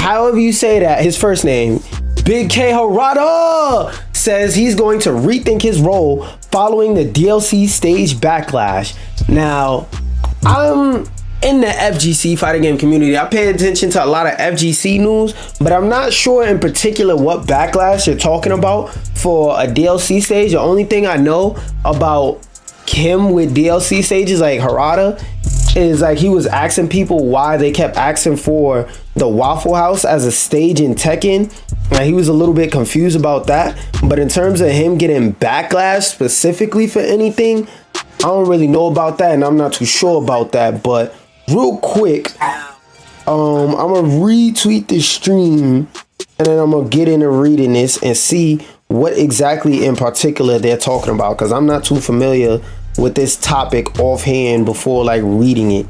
however you say that, his first name, Big K Harada, says he's going to rethink his role following the DLC stage backlash. Now, I'm in the FGC fighting game community. I pay attention to a lot of FGC news, but I'm not sure in particular what backlash you're talking about for a DLC stage. The only thing I know about him with DLC stages like Harada is like he was asking people why they kept asking for the Waffle House as a stage in Tekken. And he was a little bit confused about that. But in terms of him getting backlash specifically for anything, I don't really know about that, and I'm not too sure about that. But real quick, I'm gonna retweet the stream, and then I'm gonna get into reading this and see what exactly in particular they're talking about, because I'm not too familiar with this topic offhand before like reading it.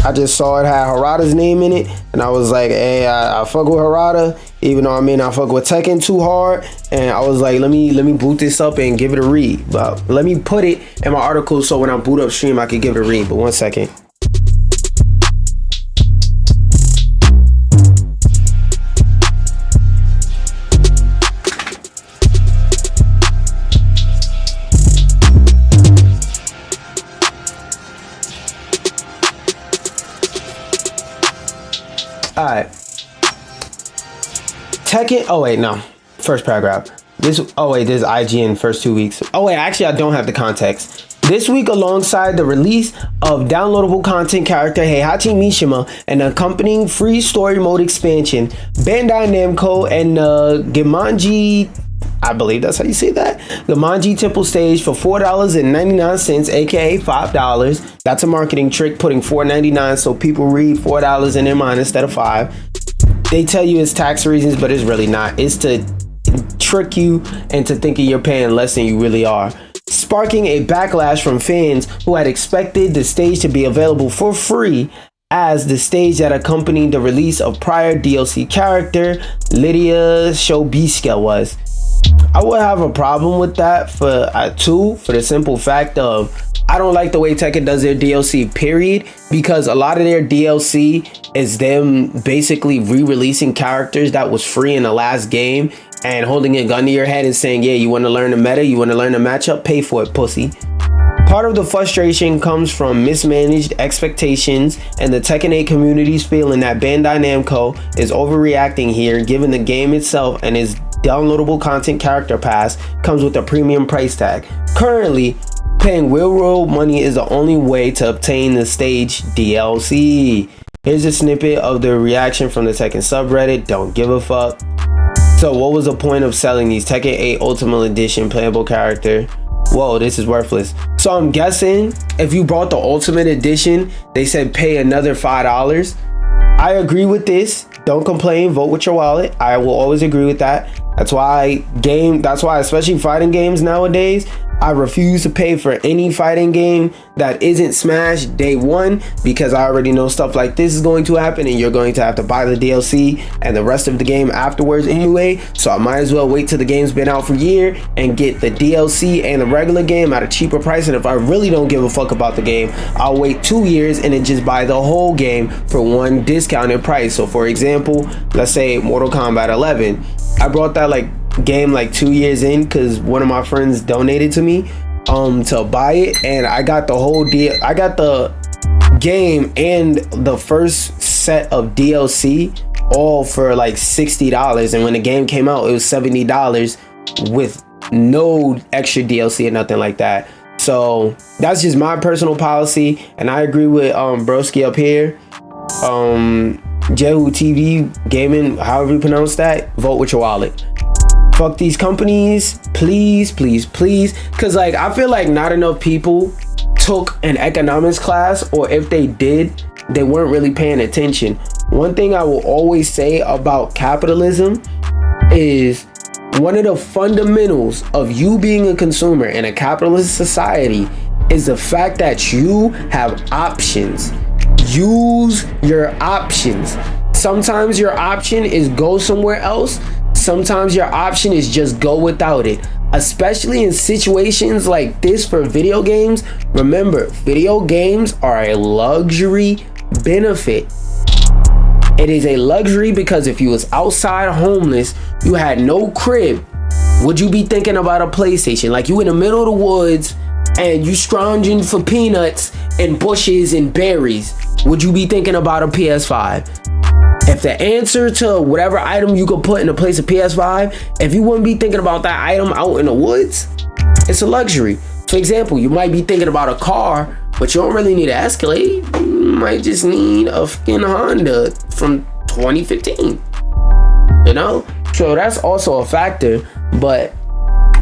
I just saw it had Harada's name in it, and I was like, hey, I fuck with Harada, even though I fuck with Tekken too hard. And I was like, let me boot this up and give it a read. But let me put it in my article so when I boot up stream I can give it a read. But 1 second. Alright. Tekken. Oh wait, no. First paragraph. This is IGN first 2 weeks. Oh wait, actually I don't have the context. This week, alongside the release of downloadable content character Heihachi Mishima and accompanying free story mode expansion, Bandai Namco and Gemanji, I believe that's how you say that, the Manji Temple stage for $4.99, aka $5. That's a marketing trick, putting $4.99 so people read $4 in their mind instead of $5. They tell you it's tax reasons, but it's really not. It's to trick you into thinking you're paying less than you really are, sparking a backlash from fans who had expected the stage to be available for free as the stage that accompanied the release of prior DLC character Lydia Shobiska was. I would have a problem with that for the simple fact of I don't like the way Tekken does their DLC, period, because a lot of their DLC is them basically re-releasing characters that was free in the last game and holding a gun to your head and saying, yeah, you want to learn the meta, you want to learn the matchup, pay for it, pussy. Part of the frustration comes from mismanaged expectations and the Tekken 8 community's feeling that Bandai Namco is overreacting here, given the game itself and its downloadable content character pass comes with a premium price tag. Currently, paying real world money is the only way to obtain the stage DLC. Here's a snippet of the reaction from the Tekken subreddit. Don't give a fuck. So what was the point of selling these Tekken 8 Ultimate Edition playable character? Whoa, this is worthless. So I'm guessing if you bought the Ultimate Edition, they said pay another $5. I agree with this. Don't complain, vote with your wallet. I will always agree with that. That's why especially fighting games nowadays, I refuse to pay for any fighting game that isn't Smash day one, because I already know stuff like this is going to happen and you're going to have to buy the DLC and the rest of the game afterwards anyway. So I might as well wait till the game's been out for a year and get the DLC and the regular game at a cheaper price. And if I really don't give a fuck about the game, I'll wait 2 years and then just buy the whole game for one discounted price. So for example, let's say Mortal Kombat 11. I brought that game 2 years in because one of my friends donated to me to buy it, and I got the whole deal. I got the game and the first set of DLC all for $60, and when the game came out it was $70 with no extra DLC or nothing like that. So that's just my personal policy, and I agree with broski up here, Jehu TV Gaming, however you pronounce that. Vote with your wallet. Fuck these companies, please, please, please. Cause I feel like not enough people took an economics class, or if they did, they weren't really paying attention. One thing I will always say about capitalism is one of the fundamentals of you being a consumer in a capitalist society is the fact that you have options. Use your options. Sometimes your option is go somewhere else. Sometimes your option is just go without it. Especially in situations like this for video games. Remember, video games are a luxury benefit. It is a luxury because if you was outside homeless, you had no crib, would you be thinking about a PlayStation? Like you in the middle of the woods and you scrounging for peanuts and bushes and berries, would you be thinking about a PS5? If the answer to whatever item you could put in the place of PS5, if you wouldn't be thinking about that item out in the woods, it's a luxury. For example, you might be thinking about a car, but you don't really need an Escalade. You might just need a fucking Honda from 2015. You know? So that's also a factor, but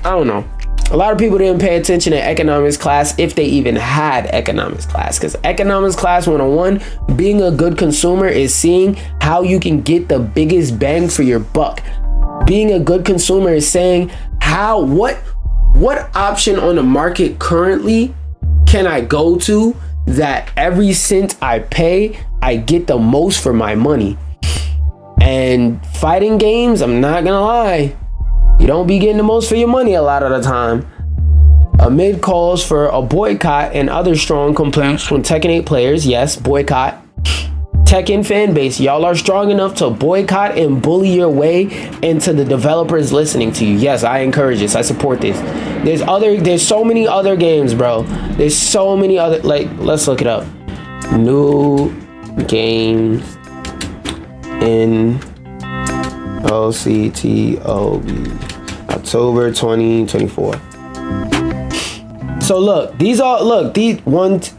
I don't know. A lot of people didn't pay attention to economics class, if they even had economics class, because economics class 101, being a good consumer is seeing how you can get the biggest bang for your buck. Being a good consumer is saying what option on the market currently can I go to that every cent I pay, I get the most for my money. And fighting games, I'm not gonna lie, you don't be getting the most for your money a lot of the time. Amid calls for a boycott and other strong complaints from Tekken 8 players, yes, boycott. Tekken fan base, y'all are strong enough to boycott and bully your way into the developers listening to you. Yes, I encourage this. I support this. There's so many other games, bro. There's so many other, like, let's look it up. New games in OCTOB October 2024. So these ones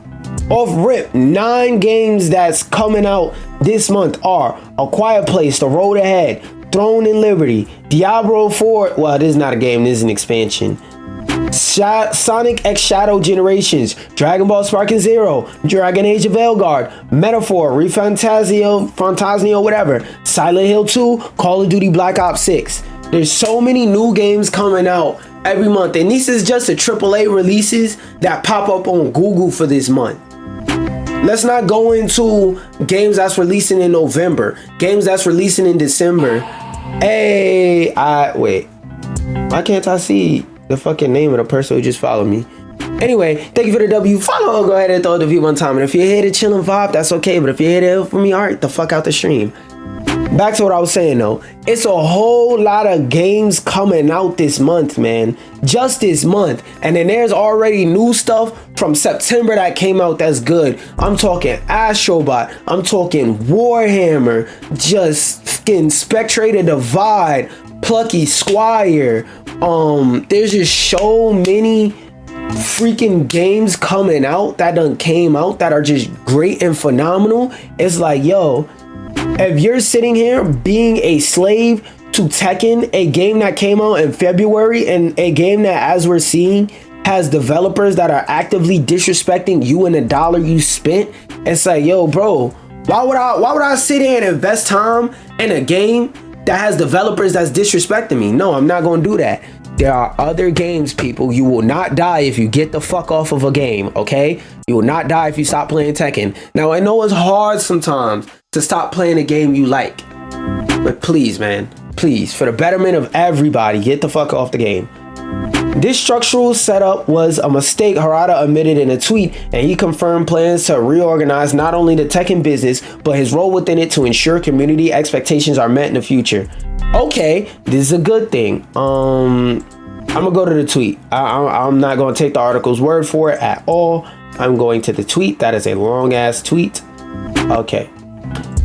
off rip, 9 games that's coming out this month are A Quiet Place, The Road Ahead, Throne and Liberty, Diablo 4, well, this is not a game, this is an expansion, Sonic X Shadow Generations, Dragon Ball Sparking Zero, Dragon Age of Veilguard, Metaphor, Fantasio, whatever, Silent Hill 2, Call of Duty Black Ops 6. There's so many new games coming out every month, and this is just the AAA releases that pop up on Google for this month. Let's not go into games that's releasing in November, games that's releasing in December. Hey, wait. Why can't I see the fucking name of the person who just followed me? Anyway, thank you for the W. Follow, go ahead and throw the view one time. And if you're here to chill and vibe, that's okay. But if you're here to help me, all right, the fuck out the stream. Back to what I was saying though. It's a whole lot of games coming out this month, man. Just this month. And then there's already new stuff from September that came out that's good. I'm talking Astrobot. I'm talking Warhammer. Just fucking Spectrator Divide. Plucky Squire. There's just so many freaking games coming out that done came out that are just great and phenomenal. It's like, yo, if you're sitting here being a slave to Tekken, a game that came out in February and a game that, as we're seeing, has developers that are actively disrespecting you and the dollar you spent, it's like, yo, bro, why would I sit here and invest time in a game that has developers that's disrespecting me? No, I'm not going to do that. There are other games, people. You will not die if you get the fuck off of a game, okay? You will not die if you stop playing Tekken. Now, I know it's hard sometimes to stop playing a game you like, but please, man, please, for the betterment of everybody, get the fuck off the game. This structural setup was a mistake, Harada admitted in a tweet, and he confirmed plans to reorganize not only the Tekken business, but his role within it to ensure community expectations are met in the future. Okay, this is a good thing. I'm gonna go to the tweet. I'm not gonna take the article's word for it at all. I'm going to the tweet. That is a long ass tweet. Okay.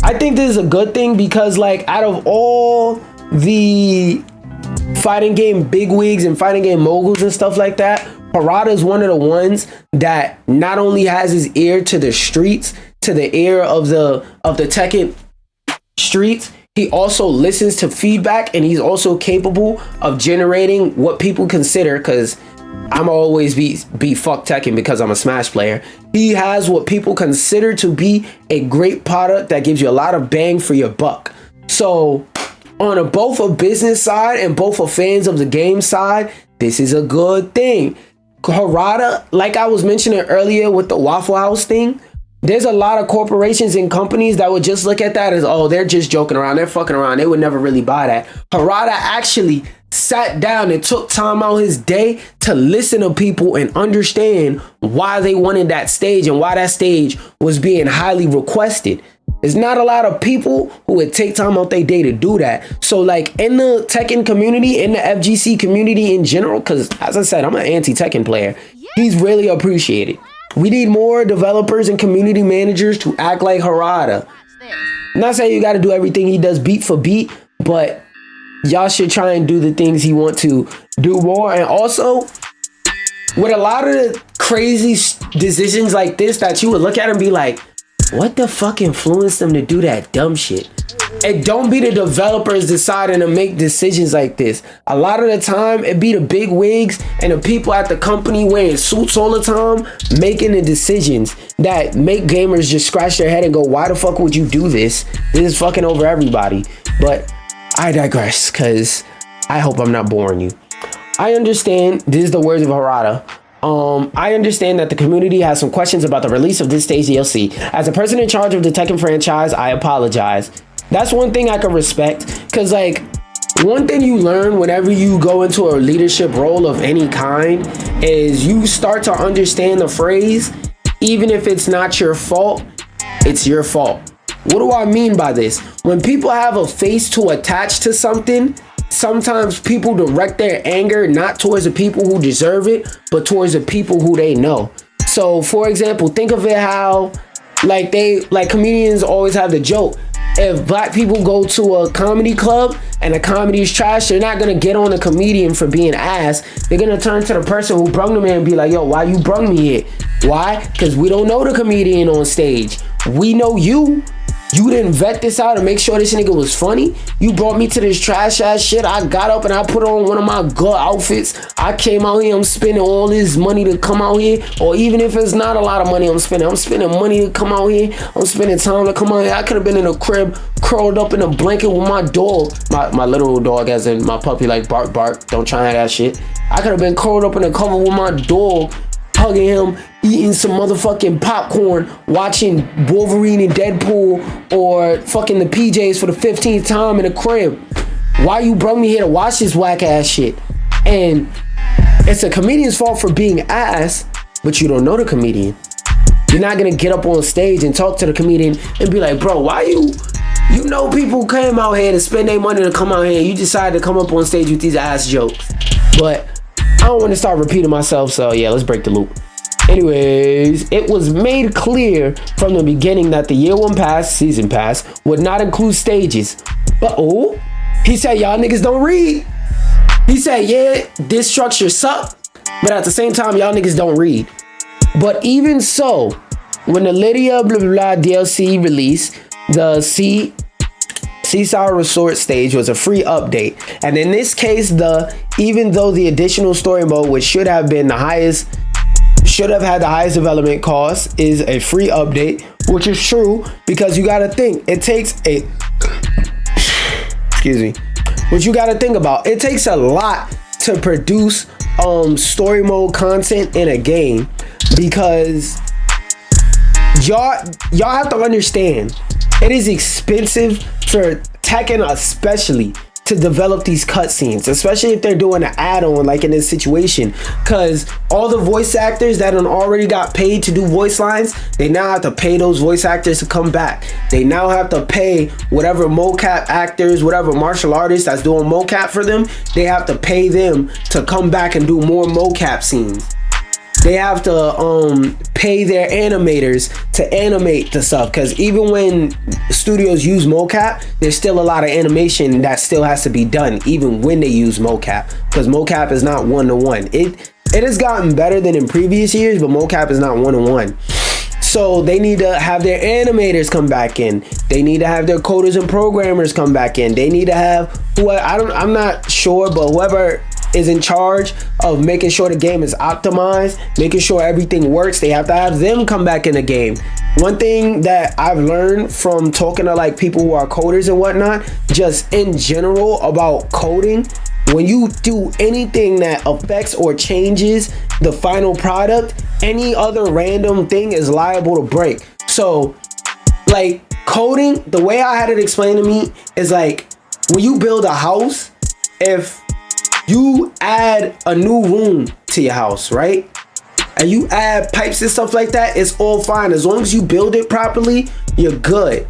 I think this is a good thing because, like, out of all the fighting game bigwigs and fighting game moguls and stuff like that, Harada is one of the ones that not only has his ear to the streets, to the ear of the Tekken streets, he also listens to feedback, and he's also capable of generating what people consider, because I'm always be fuck Tekken because I'm a Smash player. He has what people consider to be a great product that gives you a lot of bang for your buck. So on both a business side and both a fans of the game side, this is a good thing. Harada, like I was mentioning earlier with the Waffle House thing, there's a lot of corporations and companies that would just look at that as, oh, they're just joking around, they're fucking around, they would never really buy that. Harada actually sat down and took time out his day to listen to people and understand why they wanted that stage and why that stage was being highly requested. There's not a lot of people who would take time out their day to do that. So like in the Tekken community, in the FGC community in general, because as I said, I'm an anti-Tekken player, he's really appreciated. We need more developers and community managers to act like Harada. I'm not saying you got to do everything he does beat for beat, but y'all should try and do the things he want to do more. And also, with a lot of the crazy decisions like this that you would look at and be like, what the fuck influenced them to do that dumb shit? It don't be the developers deciding to make decisions like this. A lot of the time, it be the big wigs and the people at the company wearing suits all the time making the decisions that make gamers just scratch their head and go, why the fuck would you do this? This is fucking over everybody. But I digress, because I hope I'm not boring you. I understand, this is the words of Harada. I understand that the community has some questions about the release of this stage DLC. As a person in charge of the Tekken franchise, I apologize. That's one thing I can respect, because like one thing you learn whenever you go into a leadership role of any kind is you start to understand the phrase, even if it's not your fault, it's your fault. What do I mean by this? When people have a face to attach to something, sometimes people direct their anger not towards the people who deserve it, but towards the people who they know. So for example, think of it how like comedians always have the joke. If black people go to a comedy club and the comedy is trash, they're not gonna get on a comedian for being ass. They're gonna turn to the person who brung them in and be like, yo, why you brung me here? Why? Because we don't know the comedian on stage. We know you. You didn't vet this out and make sure this nigga was funny. You brought me to this trash ass shit. I got up and I put on one of my good outfits. I came out here, I'm spending all this money to come out here. Or even if it's not a lot of money I'm spending money to come out here. I'm spending time to come out here. I could have been in a crib, curled up in a blanket with my dog. My literal dog, as in my puppy, like bark, bark. Don't try that shit. I could have been curled up in a cover with my dog, hugging him, eating some motherfucking popcorn, watching Wolverine and Deadpool, or fucking the PJs for the 15th time in the crib. Why you brought me here to watch this whack ass shit? And it's a comedian's fault for being ass, but you don't know the comedian. You're not gonna get up on stage and talk to the comedian and be like, bro, why you know people came out here to spend their money to come out here and you decided to come up on stage with these ass jokes. But I don't want to start repeating myself, so yeah, let's break the loop. Anyways, it was made clear from the beginning that the year one pass, season pass, would not include stages. But oh, he said y'all niggas don't read. He said, yeah, this structure suck, but at the same time, y'all niggas don't read. But even so, when the Lydia blah blah blah DLC released, the Seaside Resort stage was a free update. And in this case, even though the additional story mode, which should have had the highest development cost, is a free update, which is true, because you gotta think, it takes what you gotta think about, it takes a lot to produce story mode content in a game, because y'all have to understand, it is expensive for Tekken especially to develop these cutscenes, especially if they're doing an add-on like in this situation, because all the voice actors that already got paid to do voice lines, they now have to pay those voice actors to come back. They now have to pay whatever mocap actors, whatever martial artists that's doing mocap for them, they have to pay them to come back and do more mocap scenes. They have to pay their animators to animate the stuff, because even when studios use mocap, there's still a lot of animation that still has to be done even when they use mocap, because mocap is not one-to-one. It has gotten better than in previous years, but mocap is not one-to-one. So they need to have their animators come back in. They need to have their coders and programmers come back in. They need to have I'm not sure, but whoever is in charge of making sure the game is optimized, making sure everything works, they have to have them come back in the game. One thing that I've learned from talking to like people who are coders and whatnot, just in general about coding, when you do anything that affects or changes the final product, any other random thing is liable to break. So like coding, the way I had it explained to me is like, when you build a house, if you add a new room to your house, right? And you add pipes and stuff like that, it's all fine. As long as you build it properly, you're good.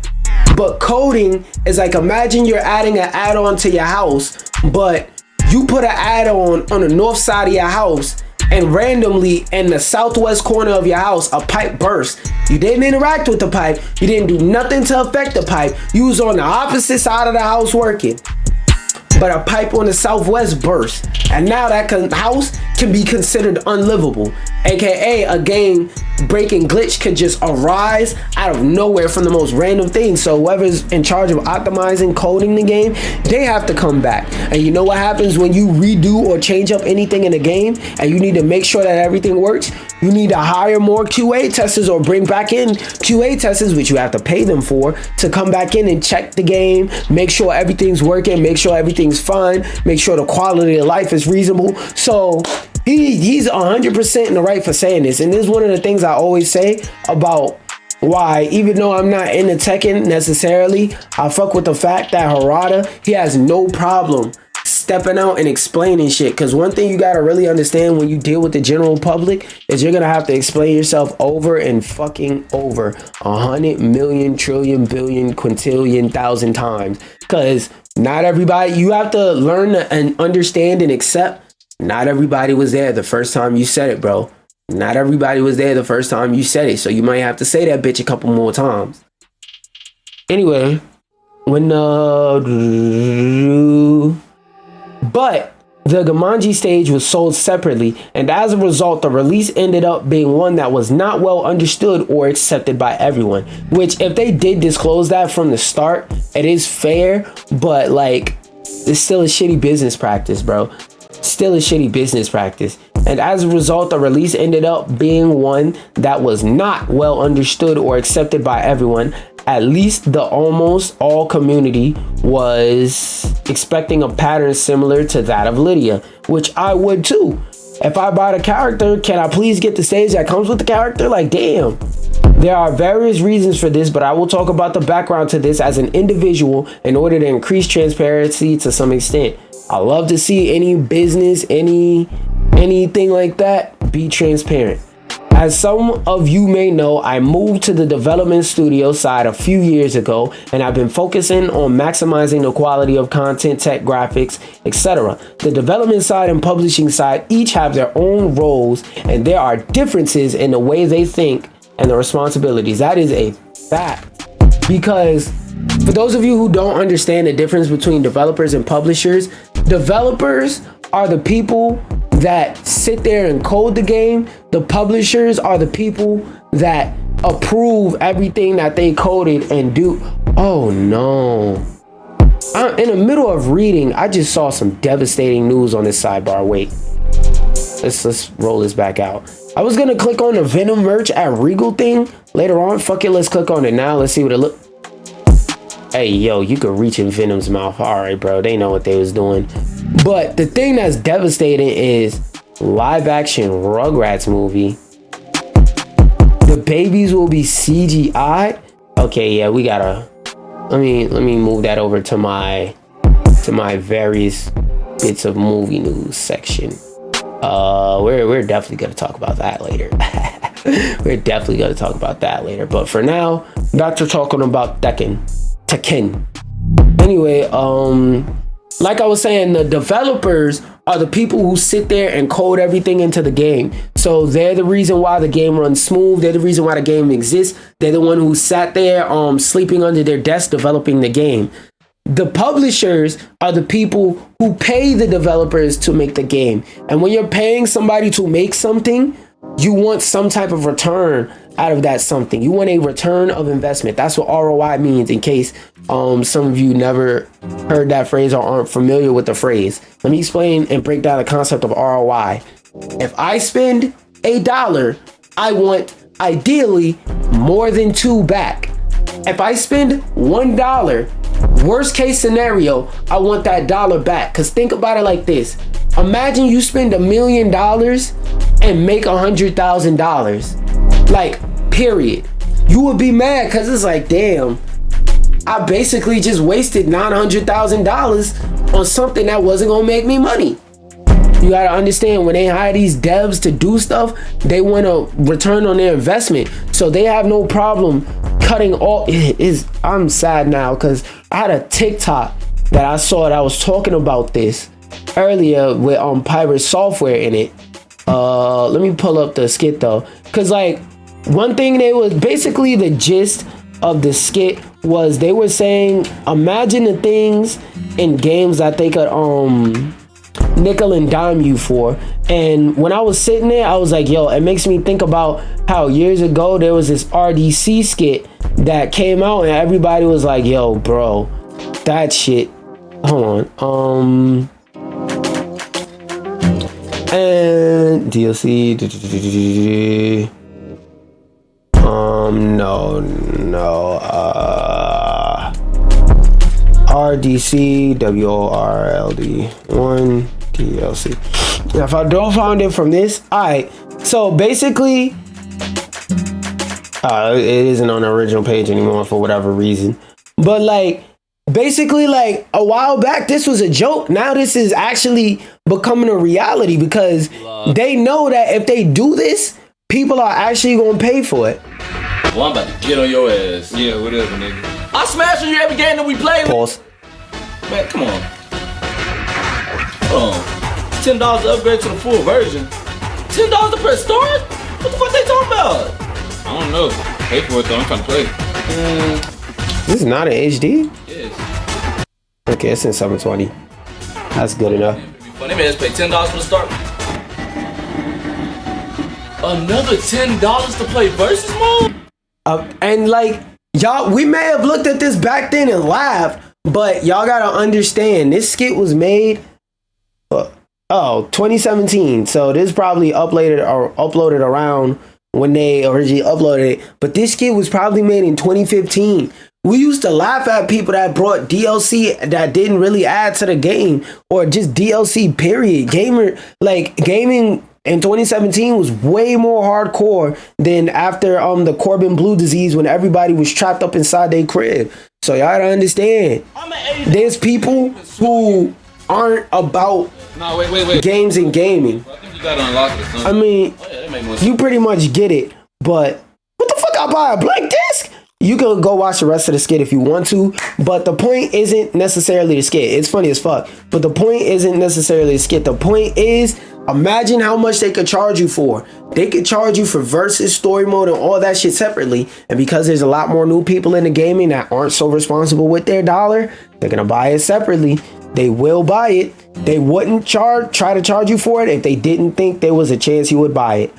But coding is like, imagine you're adding an add-on to your house, but you put an add-on on the north side of your house, and randomly in the southwest corner of your house, a pipe burst. You didn't interact with the pipe. You didn't do nothing to affect the pipe. You was on the opposite side of the house working. But a pipe on the southwest burst. And now that house can be considered unlivable. AKA a game breaking glitch could just arise out of nowhere from the most random things. So whoever's in charge of optimizing, coding the game, they have to come back. And you know what happens when you redo or change up anything in the game and you need to make sure that everything works? You need to hire more QA testers or bring back in QA testers, which you have to pay them for, to come back in and check the game, make sure everything's working, make sure everything's fine, make sure the quality of life is reasonable. So he's 100% in the right for saying this. And this is one of the things I always say about why, even though I'm not into Tekken necessarily, I fuck with the fact that Harada, he has no problem stepping out and explaining shit. Because one thing you got to really understand when you deal with the general public is you're going to have to explain yourself over and fucking over 100 million trillion billion quintillion thousand times. Because not everybody, you have to learn and understand and accept. Not everybody was there the first time you said it, bro. Not everybody was there the first time you said it. So you might have to say that bitch a couple more times. Anyway, but the Gamanji stage was sold separately, and as a result, the release ended up being one that was not well understood or accepted by everyone. Which, if they did disclose that from the start, it is fair, but like, it's still a shitty business practice, bro. Still a shitty business practice. And as a result, the release ended up being one that was not well understood or accepted by everyone. At least the almost all community was expecting a pattern similar to that of Lydia, which I would too. If I buy the character, can I please get the stage that comes with the character? Like, damn. There are various reasons for this, but I will talk about the background to this as an individual in order to increase transparency to some extent. I love to see any business, anything like that, be transparent. As some of you may know, I moved to the development studio side a few years ago, and I've been focusing on maximizing the quality of content, tech, graphics, etc. The development side and publishing side each have their own roles, and there are differences in the way they think and the responsibilities. That is a fact. Because for those of you who don't understand the difference between developers and publishers, developers are the people that sit there and code the game. The publishers are the people that approve everything that they coded and do. Oh no. I'm in the middle of reading. I just saw some devastating news on this sidebar. Wait. Let's roll this back out. I was gonna click on the Venom merch at Regal thing later on. Fuck it, let's click on it now. Let's see what it look. Hey, yo, you could reach in Venom's mouth. All right, bro. They know what they was doing. But the thing that's devastating is live action Rugrats movie. The babies will be CGI. Okay, yeah, we gotta. Let me move that over to my various bits of movie news section. We're definitely gonna talk about that later. We're definitely gonna talk about that later. But for now, back to talking about Tekken. Anyway, like I was saying, the developers are the people who sit there and code everything into the game. So they're the reason why the game runs smooth. They're the reason why the game exists. They're the one who sat there sleeping under their desk developing the game. The publishers are the people who pay the developers to make the game. And when you're paying somebody to make something, you want some type of return out of that something. You want a return of investment. That's what ROI means, in case some of you never heard that phrase or aren't familiar with the phrase. Let me explain and break down the concept of ROI. If I spend $1, I want ideally more than 2 back. If I spend $1, worst case scenario, I want that dollar back. Because think about it like this. Imagine you spend $1 million and make $100,000. Like, period. You would be mad because it's like, damn, I basically just wasted $900,000 on something that wasn't gonna make me money. You gotta understand, when they hire these devs to do stuff, they want a return on their investment. So they have no problem cutting all. I'm sad now because I had a TikTok that I saw that was talking about this earlier with pirate software in it. Let me pull up the skit though, because like one thing, they was basically the gist of the skit was they were saying, imagine the things in games that they could nickel and dime you for. And when I was sitting there, I was like, yo, it makes me think about how years ago there was this RDC skit that came out and everybody was like, yo, bro, that shit, hold on, and DLC, no, RDC WORLD 1 DLC. If I don't find it from this, alright. So basically, it isn't on the original page anymore for whatever reason. But like, basically, like a while back, this was a joke. Now this is actually becoming a reality because they know that if they do this, people are actually gonna pay for it. Well, I'm about to get on your ass. Yeah, whatever, nigga. I smash on you every game that we play. Pause. Man, come on. Hold on. $10 to upgrade to the full version. $10 to press start? What the fuck they talking about? I don't know. Pay for it though. I'm trying to play. This is not an HD? Yes. Okay, it's in 720. That's good enough. They made us pay $10 for the start. Another $10 to play versus mode? And like, y'all, we may have looked at this back then and laughed, but y'all gotta understand, this skit was made 2017. So this probably uploaded around when they originally uploaded it. But this skit was probably made in 2015. We used to laugh at people that brought DLC that didn't really add to the game, or just DLC period. Gaming in 2017 was way more hardcore than after the Corbin blue disease, when everybody was trapped up inside their crib. So y'all gotta understand, there's people who aren't about games and gaming. I think you gotta unlock it or something. I mean, you pretty much get it, but what the fuck, I buy a blank disc? You can go watch the rest of the skit if you want to, but the point isn't necessarily the skit. It's funny as fuck, but the point isn't necessarily the skit. The point is, imagine how much they could charge you for. They could charge you for versus, story mode, and all that shit separately. And because there's a lot more new people in the gaming that aren't so responsible with their dollar, they're gonna buy it separately. They will buy it. They wouldn't try to charge you for it if they didn't think there was a chance you would buy it.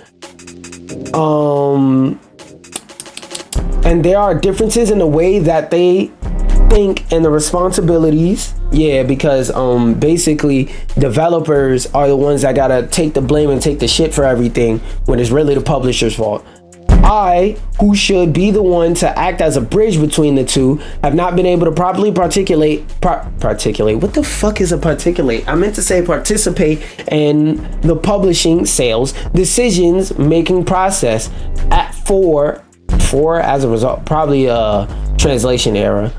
And there are differences in the way that they think and the responsibilities. Yeah, because basically developers are the ones that gotta take the blame and take the shit for everything, when it's really the publisher's fault. I, who should be the one to act as a bridge between the two, have not been able to properly particulate. What the fuck is a particulate? I meant to say participate in the publishing, sales, decisions making process for as a result, probably a translation error.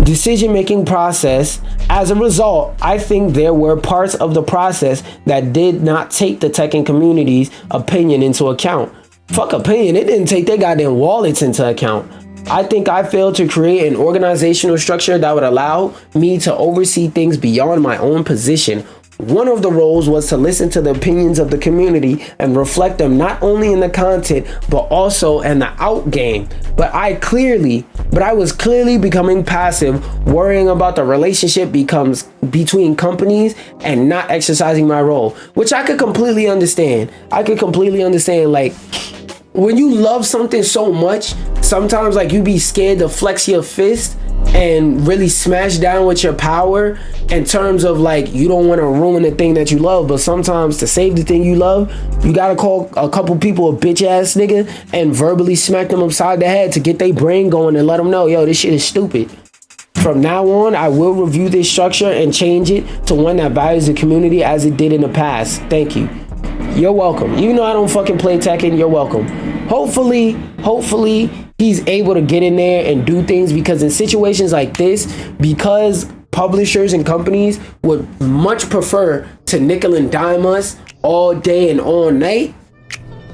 Decision making process. As a result, I think there were parts of the process that did not take the tech and community's opinion into account. Fuck opinion, it didn't take their goddamn wallets into account. I think I failed to create an organizational structure that would allow me to oversee things beyond my own position. One of the roles was to listen to the opinions of the community and reflect them not only in the content, but also in the out game. But I was clearly becoming passive, worrying about the relationship between companies and not exercising my role, which I could completely understand. Like, when you love something so much, sometimes like you be scared to flex your fist and really smash down with your power, in terms of like, you don't want to ruin the thing that you love, but sometimes to save the thing you love, you gotta call a couple people a bitch ass nigga and verbally smack them upside the head to get their brain going and let them know, yo, this shit is stupid. From now on, I will review this structure and change it to one that values the community as it did in the past. Thank you. You're welcome. Even though I don't fucking play Tekken, you're welcome. Hopefully he's able to get in there and do things, because in situations like this, because publishers and companies would much prefer to nickel and dime us all day and all night,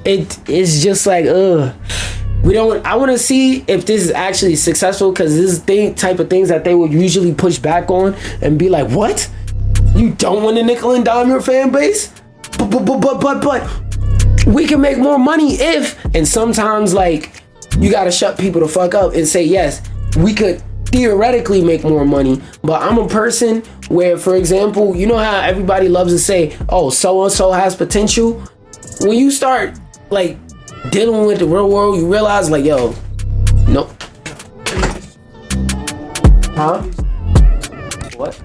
it's just like, I want to see if this is actually successful, because this is type of things that they would usually push back on and be like, what? You don't want to nickel and dime your fan base? But we can make more money if, and sometimes like you got to shut people the fuck up and say, yes, we could theoretically make more money. But I'm a person where, for example, you know how everybody loves to say, oh, so-and-so has potential? When you start like dealing with the real world, you realize like, yo, nope. Huh? What?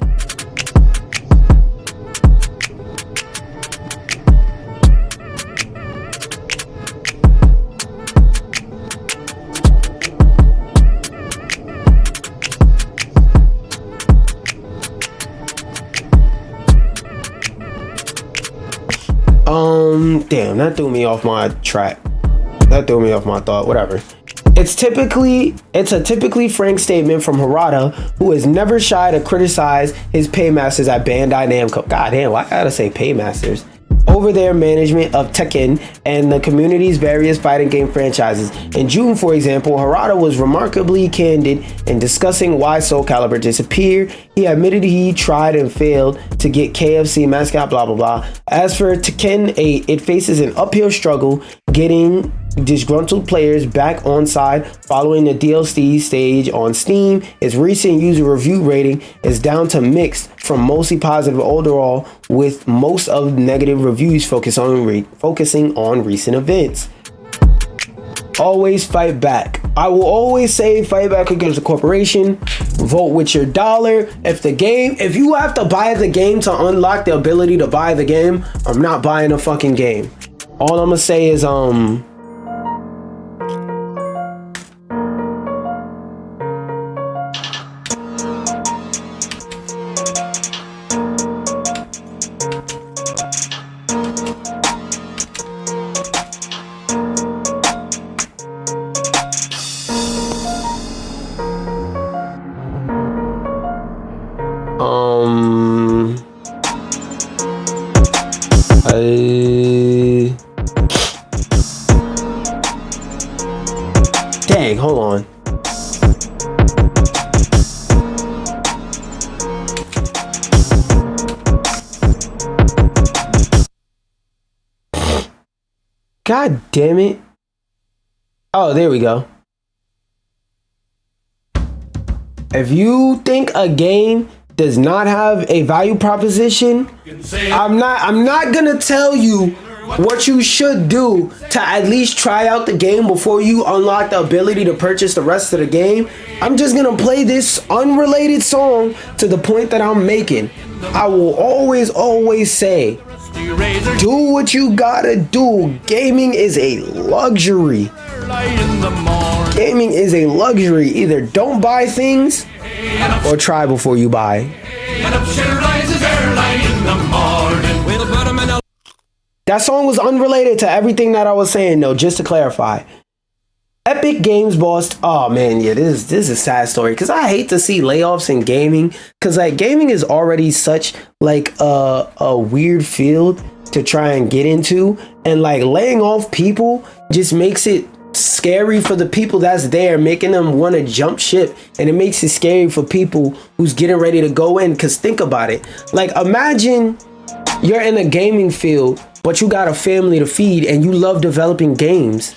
Damn, that threw me off my track. That threw me off my thought. Whatever. It's a typically frank statement from Harada, who has never shy to criticize his paymasters at Bandai Namco. God damn, why I gotta say paymasters? Over their management of Tekken and the community's various fighting game franchises. In June, for example, Harada was remarkably candid in discussing why Soul Calibur disappeared. He admitted he tried and failed to get KFC mascot, blah blah blah. As for Tekken 8, it faces an uphill struggle getting disgruntled players back on side following the DLC stage on Steam. Its recent user review rating is down to mixed from mostly positive overall, with most of the negative reviews focusing on recent events. Always fight back. I will always say fight back against the corporation. Vote with your dollar. If you have to buy the game to unlock the ability to buy the game, I'm not buying a fucking game. All I'm gonna say is dang, hold on. God damn it. Oh, there we go. If you think a game does not have a value proposition, I'm not gonna tell you what you should do to at least try out the game before you unlock the ability to purchase the rest of the game. I'm just gonna play this unrelated song to the point that I'm making. I will always say, do what you gotta do. Gaming is a luxury. Gaming is a luxury. Either don't buy things or try before you buy. That song was unrelated to everything that I was saying though, just to clarify. Epic Games boss, oh man, yeah, this is a sad story, because I hate to see layoffs in gaming, because like gaming is already such like a weird field to try and get into, and like laying off people just makes it scary for the people that's there, making them want to jump ship, and it makes it scary for people who's getting ready to go in. Because think about it, like imagine you're in a gaming field but you got a family to feed and you love developing games.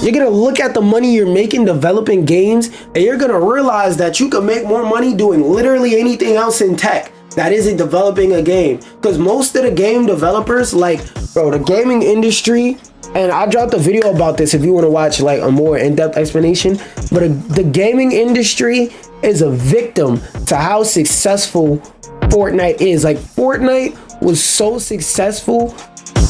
You're gonna look at the money you're making developing games, and you're gonna realize that you can make more money doing literally anything else in tech that isn't developing a game. Because most of the game developers, like, bro, the gaming industry, and I dropped a video about this if you want to watch like a more in-depth explanation, but the gaming industry is a victim to how successful Fortnite is. Like, Fortnite was so successful,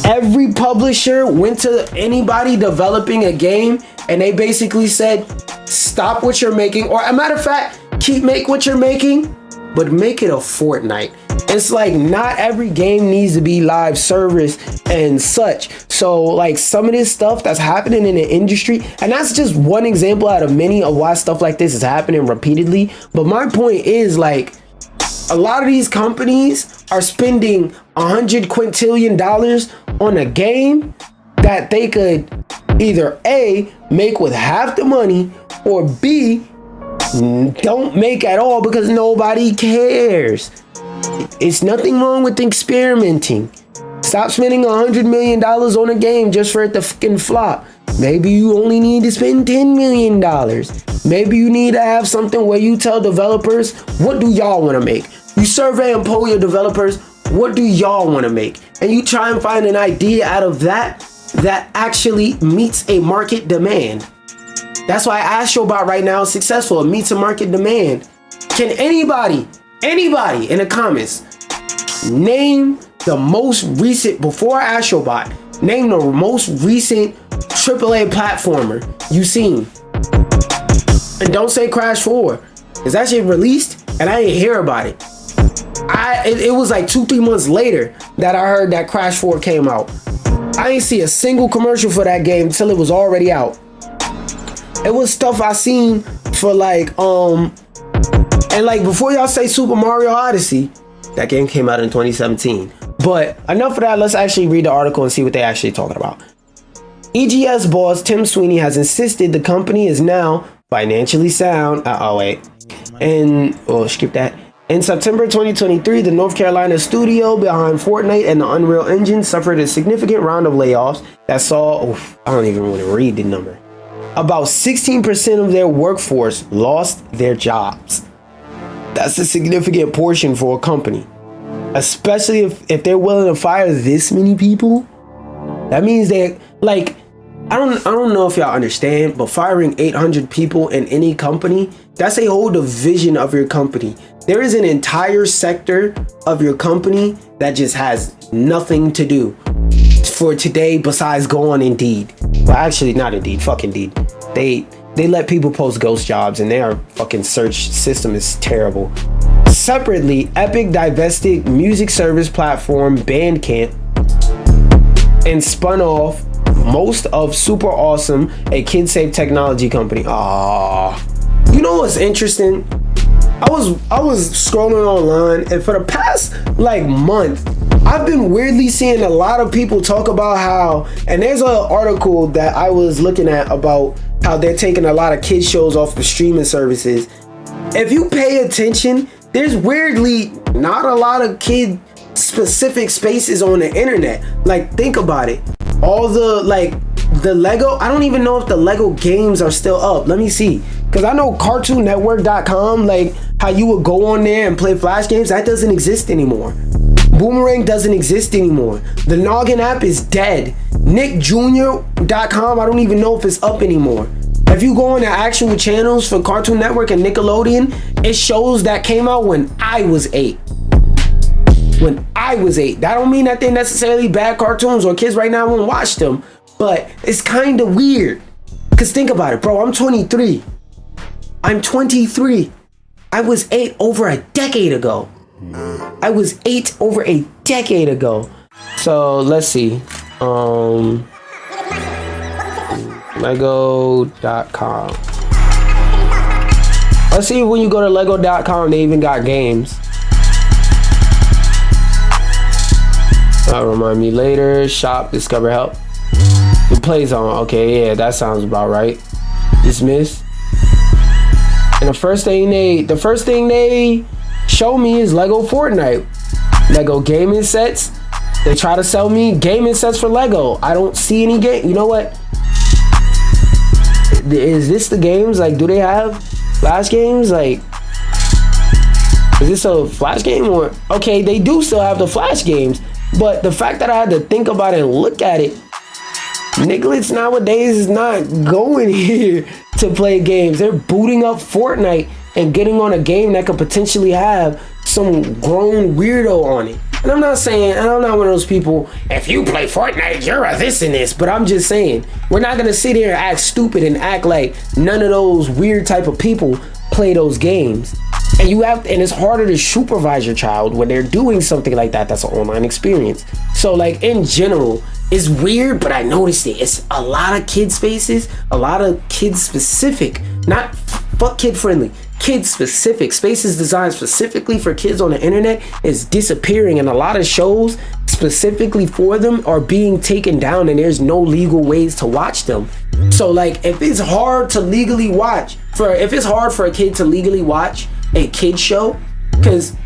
every publisher went to anybody developing a game and they basically said, stop what you're making, or a matter of fact, make what you're making, but make it a Fortnite. It's like not every game needs to be live service and such. So like some of this stuff that's happening in the industry, and that's just one example out of many of why stuff like this is happening repeatedly. But my point is, like, a lot of these companies are spending $100 quintillion on a game that they could either A, make with half the money, or B, don't make at all because nobody cares. It's nothing wrong with experimenting. Stop spending $100 million on a game just for it to fucking flop. Maybe you only need to spend $10 million. Maybe you need to have something where you tell developers, what do y'all want to make? You survey and poll your developers, what do y'all want to make? And you try and find an idea out of that actually meets a market demand. That's why Astrobot right now is successful. It meets a market demand. Can anybody in the comments name the most recent, before Astrobot, name the most recent AAA platformer you've seen? And don't say Crash 4. It's actually released and I didn't hear about it. It was like 2-3 months later that I heard that Crash 4 came out. I didn't see a single commercial for that game until it was already out. It was stuff I seen for like, and like before y'all say Super Mario Odyssey, that game came out in 2017. But enough of that, let's actually read the article and see what they actually talking about. EGS boss Tim Sweeney has insisted the company is now financially sound. Skip that. In September 2023, the North Carolina studio behind Fortnite and the Unreal Engine suffered a significant round of layoffs that saw, I don't even want to read the number. About 16% of their workforce lost their jobs. That's a significant portion for a company, especially if they're willing to fire this many people. That means they like, I don't know if y'all understand, but firing 800 people in any company, that's a whole division of your company. There is an entire sector of your company that just has nothing to do for today besides go on Indeed. Well, actually not Indeed, fuck Indeed. They let people post ghost jobs and their fucking search system is terrible. Separately, Epic divested music service platform Bandcamp and spun off most of Super Awesome, a kid-safe technology company. You know what's interesting? I was scrolling online, and for the past like month, I've been weirdly seeing a lot of people talk about how, and there's an article that I was looking at about how they're taking a lot of kids shows off the streaming services. If you pay attention, there's weirdly not a lot of kid specific spaces on the internet. Like, think about it. All the the Lego, I don't even know if the Lego games are still up. Let me see. Because I know CartoonNetwork.com, like how you would go on there and play Flash games, that doesn't exist anymore. Boomerang doesn't exist anymore. The Noggin app is dead. NickJr.com, I don't even know if it's up anymore. If you go on the actual channels for Cartoon Network and Nickelodeon, it shows that came out when I was 8. When I was 8. That don't mean that they're necessarily bad cartoons or kids right now won't watch them, but it's kind of weird. Because think about it, bro. I'm 23. I'm 23. I was 8 over a decade ago. I was 8 over a decade ago. So let's see. Lego.com. Let's see if when you go to Lego.com, they even got games. That'll remind me later. Shop, discover, help. The play zone. Okay, yeah, that sounds about right. Dismiss. And the first thing they show me is Lego Fortnite. Lego gaming sets. They try to sell me gaming sets for Lego. I don't see any game. You know what? Is this the games? Like, do they have Flash games? Like, is this a Flash game or? Okay, they do still have the Flash games. But the fact that I had to think about it and look at it, Nicholas nowadays is not going here to play games. They're booting up Fortnite and getting on a game that could potentially have some grown weirdo on it. And I'm not saying, and I'm not one of those people, if you play Fortnite, you're a this and this. But I'm just saying, we're not going to sit here and act stupid and act like none of those weird type of people play those games. And and it's harder to supervise your child when they're doing something like that. That's an online experience. So like in general, it's weird, but I noticed it. It's a lot of kids faces, a lot of kids specific, not fuck kid friendly, kid specific. Spaces designed specifically for kids on the internet is disappearing, and a lot of shows specifically for them are being taken down, and there's no legal ways to watch them. So like, if it's hard to legally watch, if it's hard for a kid to legally watch a kid show, because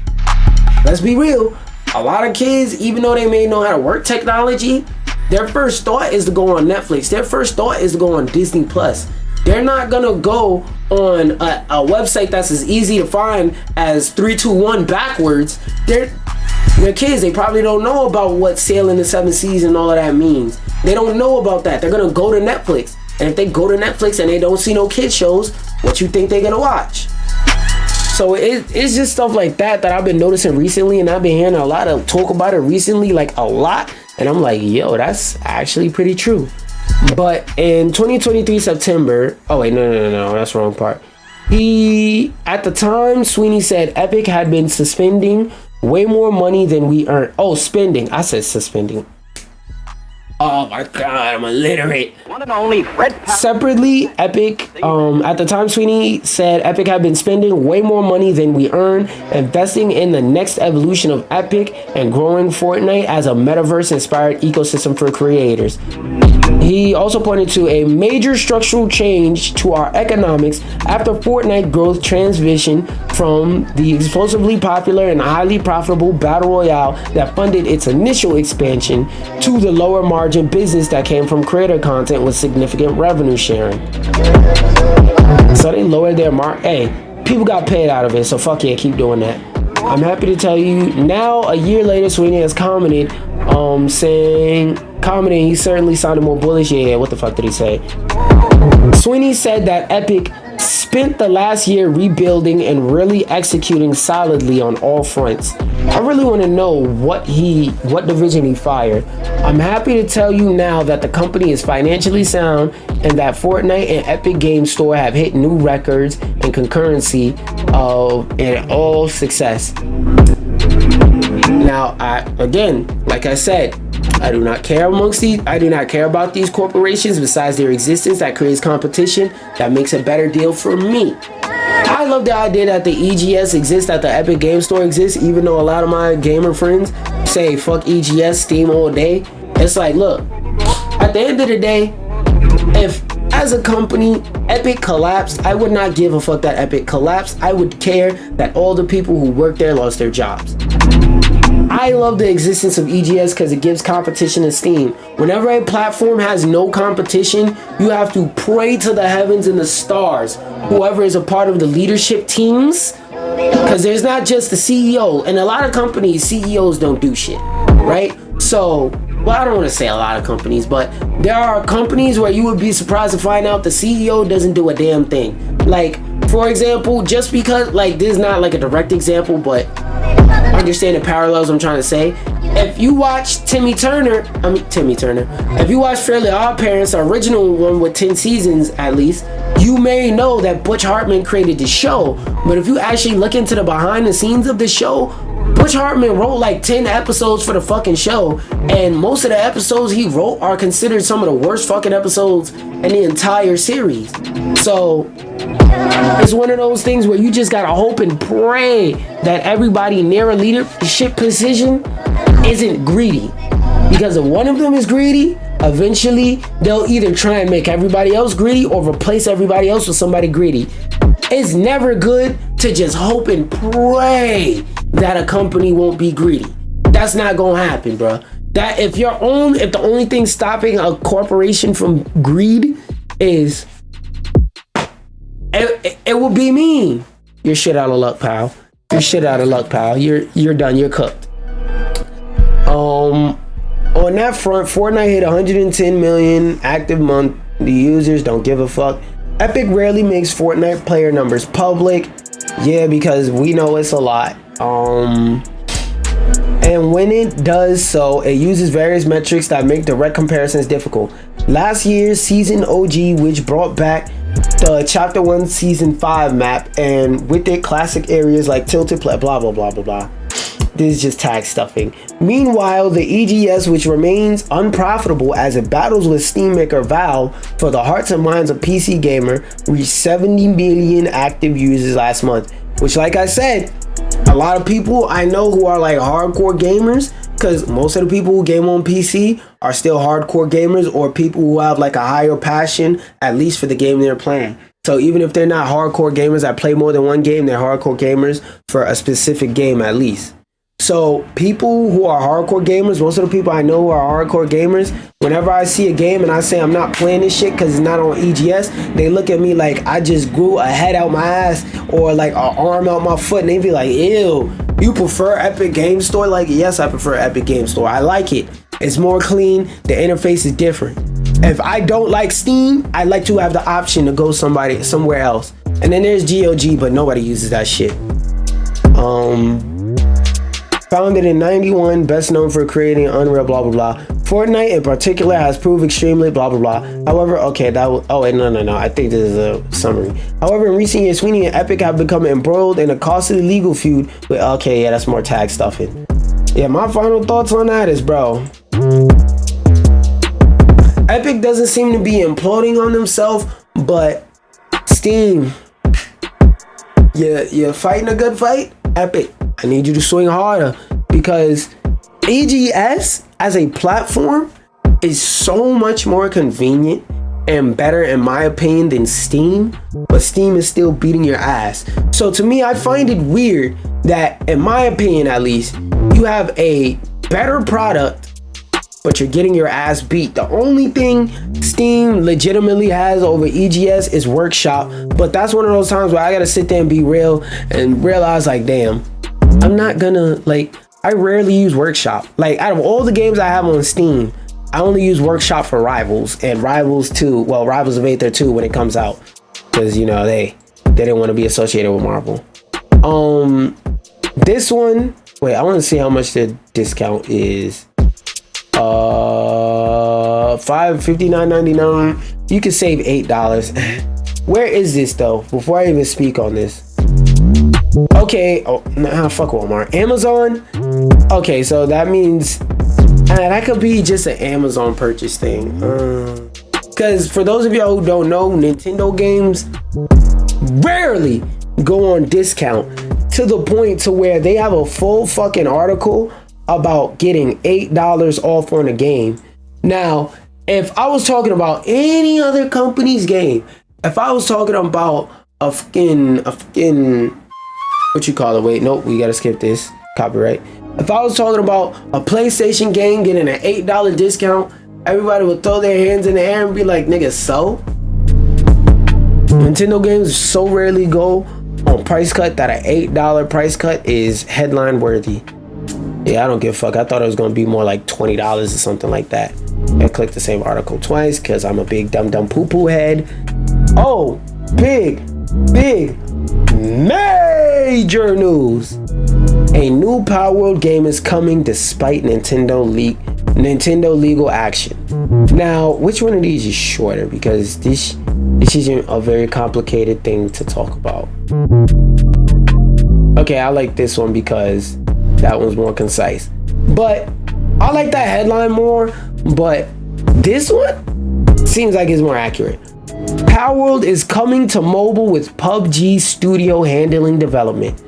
let's be real, a lot of kids, even though they may know how to work technology, their first thought is to go on Netflix. Their first thought is to go on Disney Plus. They're not gonna go on a website that's as easy to find as 321 backwards. They're kids. They probably don't know about what sailing the 7 seas and all of that means. They don't know about that. They're gonna go to Netflix. And if they go to Netflix and they don't see no kid shows, what you think they're gonna watch? So it's just stuff like that I've been noticing recently, and I've been hearing a lot of talk about it recently, like a lot. And I'm like, yo, that's actually pretty true. But in 2023 September, oh wait, no, that's the wrong part. At the time, Sweeney said Epic had been suspending way more money than we earned. Oh, spending. I said suspending. Oh my God, I'm illiterate. One and only Fred. Separately, Epic, at the time, Sweeney said Epic had been spending way more money than we earn, investing in the next evolution of Epic and growing Fortnite as a metaverse-inspired ecosystem for creators. He also pointed to a major structural change to our economics after Fortnite growth transition from the explosively popular and highly profitable Battle Royale that funded its initial expansion to the lower margin business that came from creator content with significant revenue sharing. So they lowered their Hey, people got paid out of it, so fuck yeah, keep doing that. I'm happy to tell you now, a year later, Sweeney has commented, commenting he certainly sounded more bullish. Yeah, what the fuck did he say? Sweeney said that Epic spent the last year rebuilding and really executing solidly on all fronts. I really want to know what division he fired. I'm happy to tell you now that the company is financially sound and that Fortnite and Epic Games Store have hit new records and concurrency and all success. Now, again, like I said, I do not care about these corporations besides their existence that creates competition that makes a better deal for me. I love the idea that the EGS exists, that the Epic Game Store exists, even though a lot of my gamer friends say fuck EGS, Steam all day. It's like, look, at the end of the day, if as a company Epic collapsed, I would not give a fuck that Epic collapsed. I would care that all the people who work there lost their jobs. I love the existence of EGS because it gives competition to Steam. Whenever a platform has no competition, you have to pray to the heavens and the stars, whoever is a part of the leadership teams, because there's not just the CEO. And a lot of companies, CEOs don't do shit, right? So, well, I don't want to say a lot of companies, but there are companies where you would be surprised to find out the CEO doesn't do a damn thing. Like, for example, just because, like, this is not like a direct example, but understand the parallels I'm trying to say. If you watch Timmy Turner, if you watch Fairly Odd Parents, the original one with 10 seasons at least, you may know that Butch Hartman created the show. But if you actually look into the behind the scenes of the show, Butch Hartman wrote like 10 episodes for the fucking show, and most of the episodes he wrote are considered some of the worst fucking episodes in the entire series. So it's one of those things where you just gotta hope and pray that everybody near a leadership position isn't greedy. Because if one of them is greedy, eventually they'll either try and make everybody else greedy or replace everybody else with somebody greedy. It's never good to just hope and pray that a company won't be greedy. That's not gonna happen, bro. That if the only thing stopping a corporation from greed is it will be mean. You're shit out of luck, pal. You're shit out of luck, pal. You're done. You're cooked. On that front, Fortnite hit 110 million active monthly users. Don't give a fuck. Epic rarely makes Fortnite player numbers public. Yeah, because we know it's a lot. And when it does so, it uses various metrics that make direct comparisons difficult. Last year's Season OG, which brought back the Chapter 1 Season 5 map, and with it classic areas like Tilted Play, blah, blah, blah, blah, blah. this is just tag stuffing. Meanwhile, the EGS, which remains unprofitable as it battles with Steam maker Valve for the hearts and minds of PC gamer, reached 70 million active users last month. Which, like I said, a lot of people I know who are like hardcore gamers, because most of the people who game on PC are still hardcore gamers, or people who have like a higher passion, at least for the game they're playing. So even if they're not hardcore gamers that play more than one game, they're hardcore gamers for a specific game at least. So people who are hardcore gamers, most of the people I know who are hardcore gamers, whenever I see a game and I say I'm not playing this shit because it's not on EGS, they look at me like I just grew a head out my ass or like an arm out my foot, and they be like, ew, you prefer Epic Game Store? Like, yes, I prefer Epic Game Store. I like it. It's more clean. The interface is different. If I don't like Steam, I like to have the option to go somewhere else. And then there's GOG, but nobody uses that shit. Founded in 91, best known for creating Unreal, blah, blah, blah. Fortnite in particular has proved extremely blah, blah, blah. However, okay, that was, oh, wait, no. I think this is a summary. However, in recent years, Sweeney and Epic have become embroiled in a costly legal feud with, okay, yeah, that's more tag stuffing. Yeah, my final thoughts on that is, bro, Epic doesn't seem to be imploding on themselves, but Steam, you're fighting a good fight? Epic, I need you to swing harder, because EGS as a platform is so much more convenient and better in my opinion than Steam, but Steam is still beating your ass. So to me, I find it weird that, in my opinion at least, you have a better product but you're getting your ass beat. The only thing Steam legitimately has over EGS is Workshop, but that's one of those times where I gotta sit there and be real and realize, like, damn, I'm not gonna, like, I rarely use Workshop. Like, out of all the games I have on Steam, I only use Workshop for Rivals and Rivals 2, well, Rivals of Aether 2 when it comes out, because, you know, they didn't want to be associated with Marvel. This one, wait, I want to see how much the discount is. $59.99. You can save $8. Where is this though? Before I even speak on this. Okay. Oh, nah, fuck Walmart. Amazon. Okay, so that means that could be just an Amazon purchase thing. Because for those of y'all who don't know, Nintendo games rarely go on discount to the point to where they have a full fucking article about getting $8 off on a game. Now, if I was talking about any other company's game, if I was talking about a fucking what you call it? Wait, nope, we gotta skip this. Copyright. If I was talking about a PlayStation game getting an $8 discount, everybody would throw their hands in the air and be like, nigga, so? Nintendo games so rarely go on price cut that an $8 price cut is headline worthy. Yeah, I don't give a fuck. I thought it was gonna be more like $20 or something like that. I clicked the same article twice because I'm a big dumb poo-poo head. Oh, big major news. A new Palworld game is coming despite Nintendo legal action. Now, which one of these is shorter? Because this isn't a very complicated thing to talk about. Okay, I like this one because that one's more concise. But I like that headline more, but this one seems like it's more accurate. Palworld is coming to mobile with PUBG Studio handling development.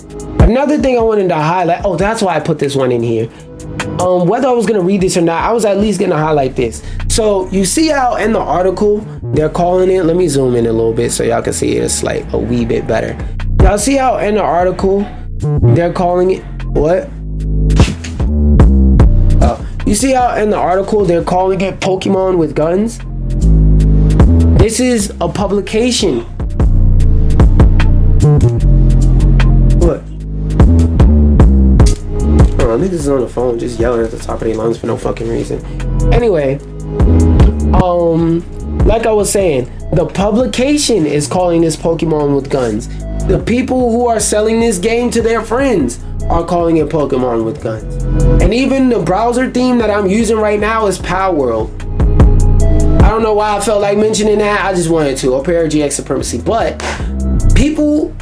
Another thing I wanted to highlight, oh, that's why I put this one in here. Whether I was gonna read this or not, I was at least gonna highlight this. So you see how in the article they're calling it, let me zoom in a little bit so y'all can see it. It's like a wee bit better. Y'all see how in the article they're calling it, what? You see how in the article they're calling it Pokemon with guns? This is a publication. What? Oh, niggas is on the phone just yelling at the top of their lungs for no fucking reason. Anyway, like I was saying, the publication is calling this Pokemon with guns. The people who are selling this game to their friends are calling it Pokemon with guns. And even the browser theme that I'm using right now is Palworld. I don't know why I felt like mentioning that. I just wanted to. Or GX Supremacy. But people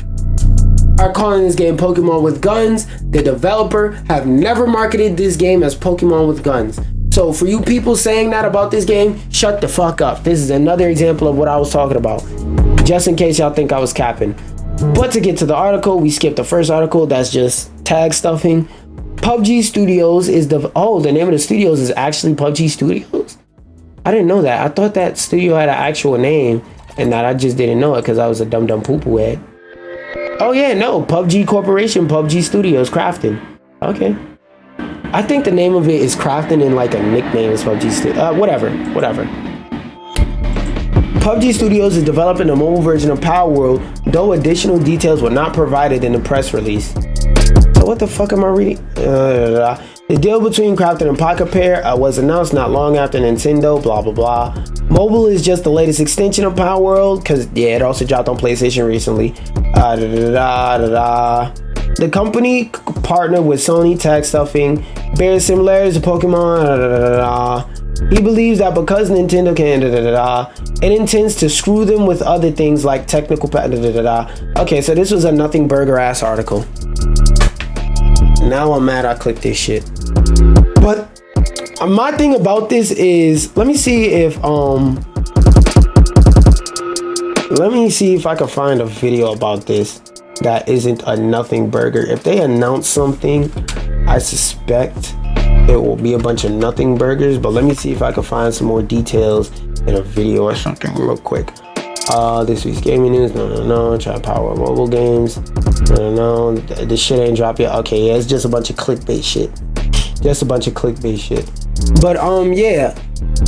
are calling this game Pokemon with Guns. The developer have never marketed this game as Pokemon with Guns. So for you people saying that about this game, shut the fuck up. This is another example of what I was talking about, just in case y'all think I was capping. But to get to the article, we skipped the first article. That's just tag stuffing. PUBG Studios is the name of the studios is actually PUBG Studios. I didn't know that. I thought that studio had an actual name and that I just didn't know it because I was a dumb poo-poo head. Oh yeah, no, PUBG Corporation, PUBG Studios, Crafton. Okay. I think the name of it is Crafton and like a nickname is PUBG Studios. Whatever. PUBG Studios is developing a mobile version of Palworld, though additional details were not provided in the press release. So what the fuck am I reading? The deal between Crafton and Pocket Pair was announced not long after Nintendo, blah, blah, blah. Mobile is just the latest extension of Palworld, because, yeah, it also dropped on PlayStation recently. The company partnered with Sony tag stuffing, bears similarities to Pokemon. He believes that because Nintendo can it intends to screw them with other things like technical Okay, so this was a nothing burger ass article. Now I'm mad I clicked this shit. But my thing about this is, let me see if I can find a video about this that isn't a nothing burger. If they announce something, I suspect it will be a bunch of nothing burgers, but let me see if I can find some more details in a video or something real quick. This week's gaming news, no, try Power mobile games, no, this shit ain't dropped yet. Okay, yeah, it's just a bunch of clickbait shit. But yeah,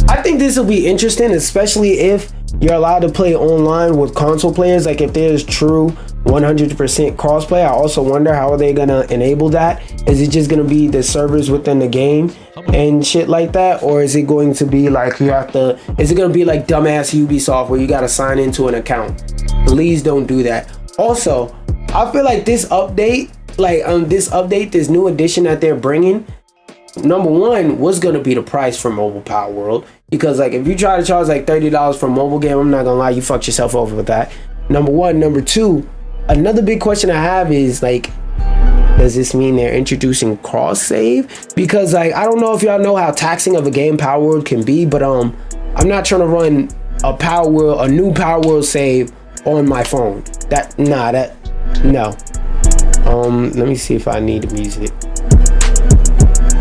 I think this will be interesting, especially if you're allowed to play online with console players. Like if there's true 100% crossplay, I also wonder how are they gonna enable that. Is it just gonna be the servers within the game and shit like that, or is it going to be like is it gonna be like dumbass Ubisoft where you gotta sign into an account? Please don't do that. Also, I feel like this update, this new edition that they're bringing, number one, what's gonna be the price for mobile Palworld? Because like if you try to charge like $30 for a mobile game, I'm not gonna lie, you fucked yourself over with that. Number one. Number two, another big question I have is like, does this mean they're introducing cross save? Because like I don't know if y'all know how taxing of a game Palworld can be, but I'm not trying to run a new Palworld save on my phone. No. Let me see if I need the music.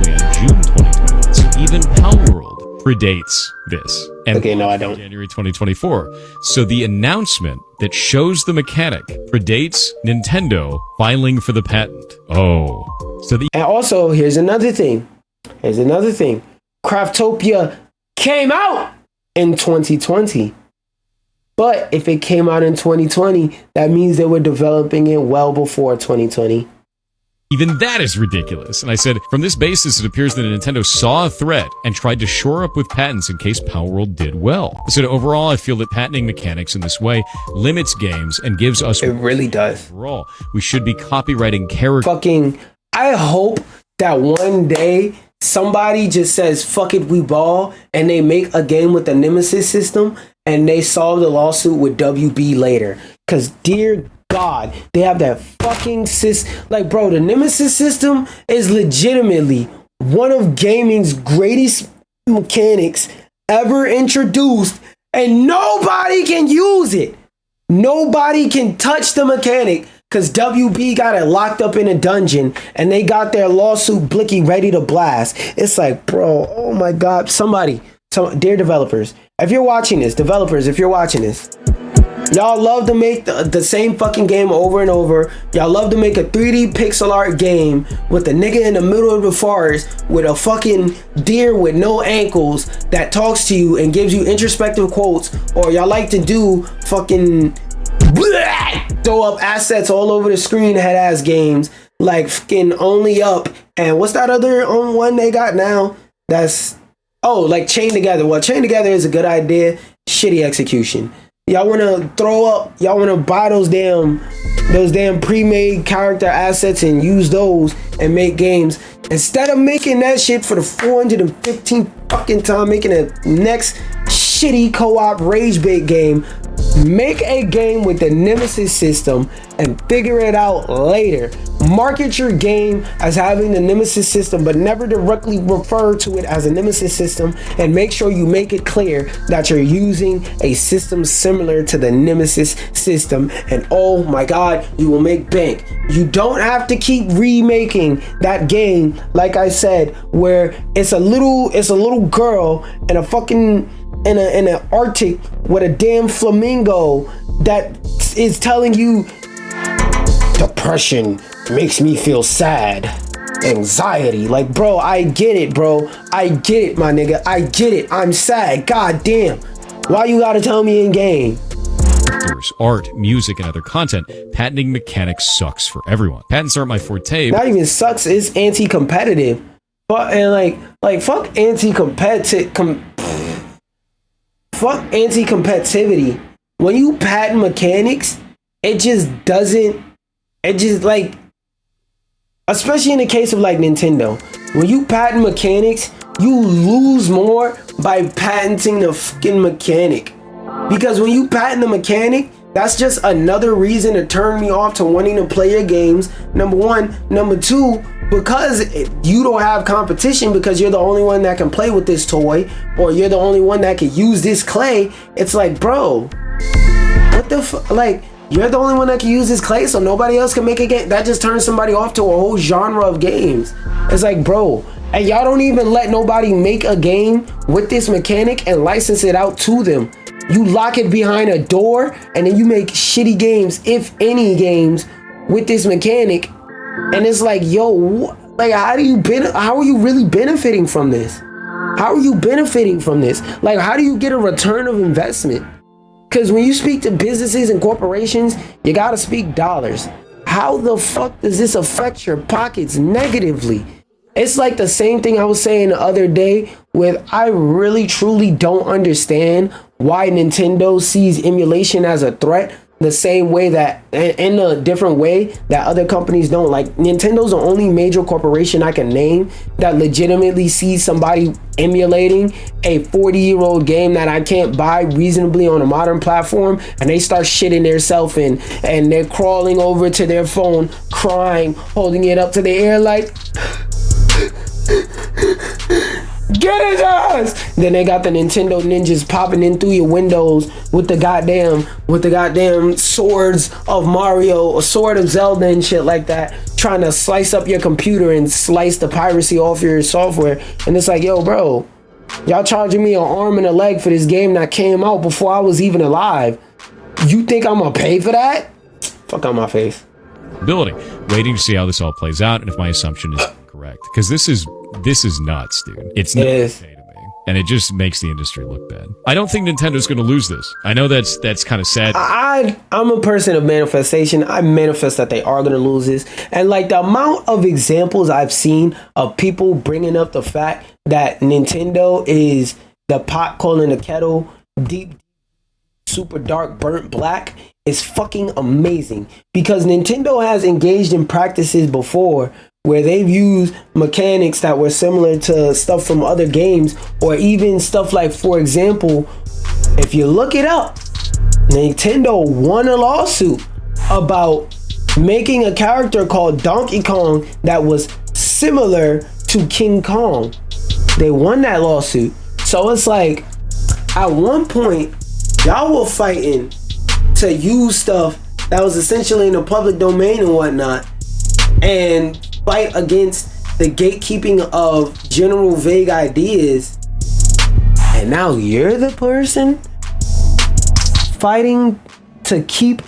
In June 2020, so even Palworld predates this. And okay, no, I don't. January 2024. So the announcement that shows the mechanic predates Nintendo filing for the patent. Oh. And also, here's another thing. Craftopia came out in 2020. But if it came out in 2020, that means they were developing it well before 2020. Even that is ridiculous. And I said, from this basis, it appears that Nintendo saw a threat and tried to shore up with patents in case Palworld did well. So overall, I feel that patenting mechanics in this way limits games and gives us... It really does. Overall, we should be copywriting character... I hope that one day somebody just says, fuck it, we ball, and they make a game with the Nemesis system and they solve the lawsuit with WB later. Because dear God, they have that fucking like, bro, the Nemesis system is legitimately one of gaming's greatest mechanics ever introduced, and nobody can use it. Nobody can touch the mechanic because WB got it locked up in a dungeon and they got their lawsuit blicky ready to blast. It's like, bro, oh my God, dear developers, if you're watching this, y'all love to make the same fucking game over and over. Y'all love to make a 3D pixel art game with a nigga in the middle of the forest with a fucking deer with no ankles that talks to you and gives you introspective quotes, or y'all like to do fucking throw up assets all over the screen head ass games like fucking Only Up and what's that other one they got now? That's like Chain Together. Well, Chain Together is a good idea, shitty execution. Y'all want to buy those damn pre-made character assets and use those and make games instead of making that shit for the 415th fucking time, making a next shitty co-op rage bait game. Make a game with the Nemesis system and figure it out later. Market your game as having the Nemesis system, but never directly refer to it as a Nemesis system, and make sure you make it clear that you're using a system similar to the Nemesis system, and oh my god, you will make bank. You don't have to keep remaking that game, like I said, where it's a little girl and a fucking in an Arctic with a damn flamingo that is telling you depression makes me feel sad, anxiety. Like, bro, I get it, bro. I get it, my nigga. I get it. I'm sad. God damn. Why you gotta tell me in game? Art, music, and other content, patenting mechanics sucks for everyone. Patents aren't my forte. Not even sucks, it's anti-competitive. But and like fuck anti-competitivity. When you patent mechanics, it just like, especially in the case of like Nintendo, when you patent mechanics, you lose more by patenting the fucking mechanic. Because when you patent the mechanic, that's just another reason to turn me off to wanting to play your games. Number one. Number two, because you don't have competition, because you're the only one that can play with this toy, or you're the only one that can use this clay. It's like, bro, what the like, you're the only one that can use this clay, so nobody else can make a game. That just turns somebody off to a whole genre of games. It's like, bro, and y'all don't even let nobody make a game with this mechanic and license it out to them. You lock it behind a door, and then you make shitty games, if any games, with this mechanic. And it's like, yo, like, how are you really benefiting from this? How are you benefiting from this? Like, how do you get a return of investment? Because when you speak to businesses and corporations, you gotta speak dollars. How the fuck does this affect your pockets negatively? It's like the same thing I was saying the other day with, I really truly don't understand why Nintendo sees emulation as a threat the same way that, in a different way that other companies don't. Like, Nintendo's the only major corporation I can name that legitimately sees somebody emulating a 40-year-old game that I can't buy reasonably on a modern platform, and they start shitting themselves in, and they're crawling over to their phone, crying, holding it up to the air like, get his ass! Then they got the Nintendo ninjas popping in through your windows with the goddamn swords of Mario or sword of Zelda and shit like that, trying to slice up your computer and slice the piracy off your software. And it's like, yo, bro, y'all charging me an arm and a leg for this game that came out before I was even alive. You think I'm gonna pay for that? Fuck on my face. Waiting to see how this all plays out and if my assumption is correct, because this is nuts, dude. It's not okay to me, and it just makes the industry look bad. I don't think Nintendo's going to lose this. I know that's kind of sad. I'm a person of manifestation. I manifest that they are going to lose this, and like the amount of examples I've seen of people bringing up the fact that Nintendo is the pot calling the kettle deep, super dark, burnt black is fucking amazing, because Nintendo has engaged in practices before where they've used mechanics that were similar to stuff from other games, or even stuff like, for example, if you look it up, Nintendo won a lawsuit about making a character called Donkey Kong that was similar to King Kong. They won that lawsuit. So it's like, at one point, y'all were fighting to use stuff that was essentially in the public domain and whatnot, and fight against the gatekeeping of general vague ideas. And now you're the person fighting to keep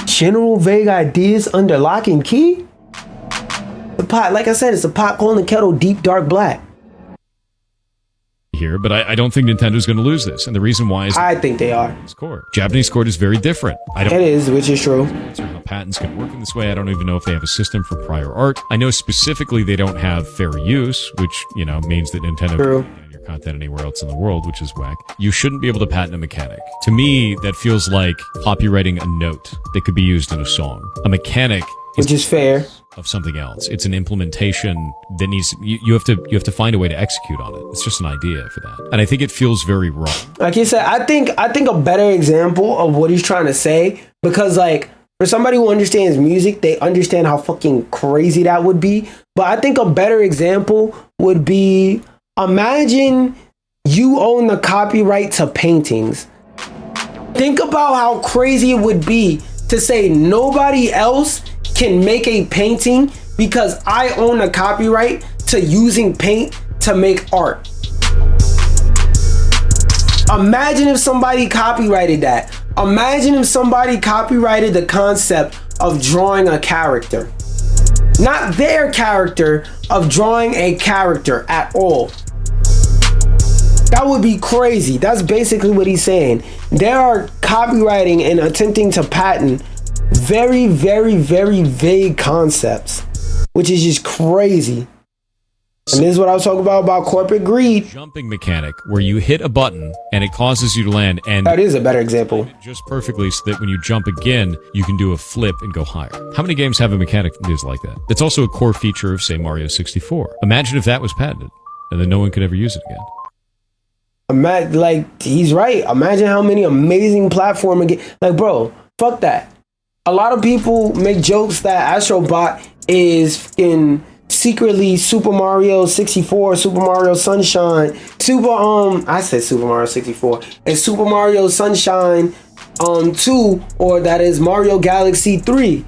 general vague ideas under lock and key? The pot, like I said, it's a pot calling the kettle deep, dark, black. Here, but I don't think Nintendo's going to lose this, and the reason why is I think they are. Japanese court is very different. It is, which is true. How patents can work in this way. I don't even know if they have a system for prior art. I know specifically they don't have fair use, which means that Nintendo can't get your content anywhere else in the world, which is whack. You shouldn't be able to patent a mechanic. To me, that feels like copywriting a note that could be used in a song. A mechanic, which is fair. of something else. It's an implementation that needs you have to find a way to execute on it. It's just an idea for that, and I think it feels very wrong. Like you said, I think a better example of what he's trying to say, because like for somebody who understands music, they understand how fucking crazy that would be. But I think a better example would be, imagine you own the copyright to paintings. Think about how crazy it would be to say nobody else can make a painting because I own the copyright to using paint to make art. Imagine if somebody copyrighted that. Imagine if somebody copyrighted the concept of drawing a character. Not their character, of drawing a character at all. That would be crazy. That's basically what he's saying. They are copywriting and attempting to patent very, very, very vague concepts, which is just crazy. And this is what I was talking about corporate greed. Jumping mechanic where you hit a button and it causes you to land, and that is a better example. Just perfectly so that when you jump again, you can do a flip and go higher. How many games have a mechanic that is like that? It's also a core feature of, say, Mario 64. Imagine if that was patented and then no one could ever use it again. Like, he's right. Imagine how many amazing platform games. Like, bro, fuck that. A lot of people make jokes that Astrobot is in secretly Super Mario 64, Super Mario Sunshine, I said Super Mario 64, and Super Mario Sunshine 2, or that is Mario Galaxy 3.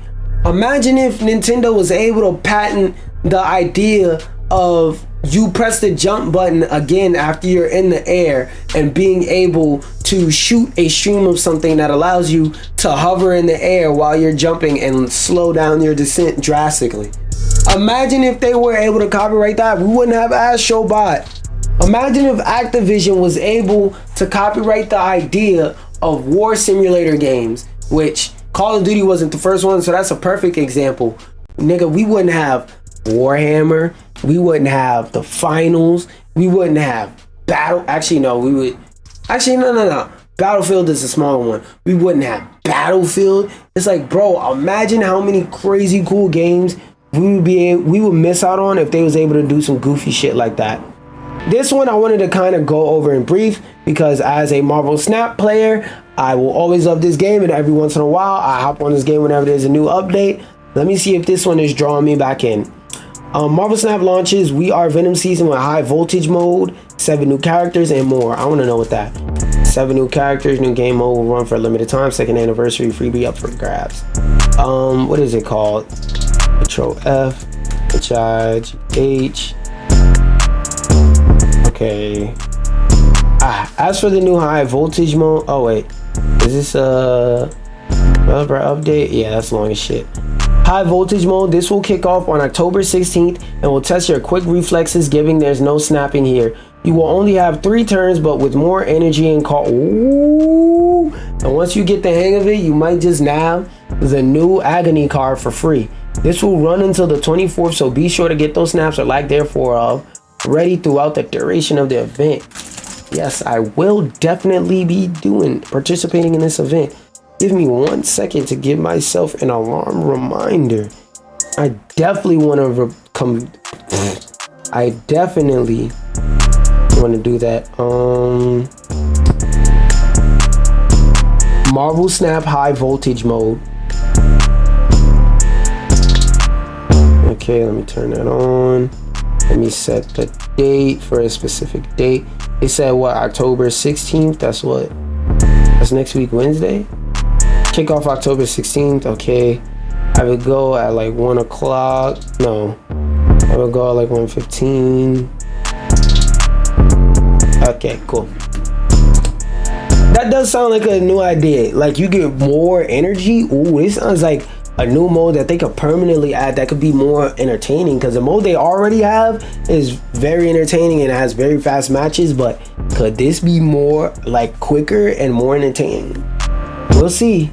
Imagine if Nintendo was able to patent the idea of you press the jump button again after you're in the air and being able to shoot a stream of something that allows you to hover in the air while you're jumping and slow down your descent drastically. Imagine if they were able to copyright that. We wouldn't have Astrobot. Imagine if Activision was able to copyright the idea of war simulator games, which Call of Duty wasn't the first one, so that's a perfect example. Nigga, we wouldn't have Warhammer. We wouldn't have the finals. We wouldn't have no. Battlefield is a smaller one. We wouldn't have Battlefield. It's like, bro, imagine how many crazy cool games we would miss out on if they was able to do some goofy shit like that. This one I wanted to kind of go over in brief because as a Marvel Snap player, I will always love this game, and every once in a while I hop on this game whenever there's a new update. Let me see if this one is drawing me back in. Marvel Snap launches We Are Venom season with high voltage mode, 7 new characters and more. I want to know what that. 7 new characters, new game mode will run for a limited time, 2nd anniversary freebie up for grabs. What is it called? Control F, Charge H. Okay. As for the new high voltage mode, oh wait, is this a developer update? Yeah, that's long as shit. High voltage mode, this will kick off on October 16th and will test your quick reflexes, given there's no snapping here. You will only have 3 turns, but with more energy and call. Ooh. And once you get the hang of it, you might just nab the new agony card for free. This will run until the 24th, so be sure to get those snaps or lack therefore ready throughout the duration of the event. Yes, I will definitely be participating in this event. Give me 1 second to give myself an alarm reminder. I definitely want to I definitely want to do that. Marvel Snap high voltage mode. Okay, let me turn that on. Let me set the date for a specific date. It said what, October 16th? That's what? That's next week, Wednesday? Kickoff October 16th. Okay. I would go at like 1 o'clock. No. I would go at like 1:15. Okay, cool. That does sound like a new idea. Like you get more energy. Ooh, this sounds like a new mode that they could permanently add that could be more entertaining, because the mode they already have is very entertaining and it has very fast matches, but could this be more like quicker and more entertaining? We'll see.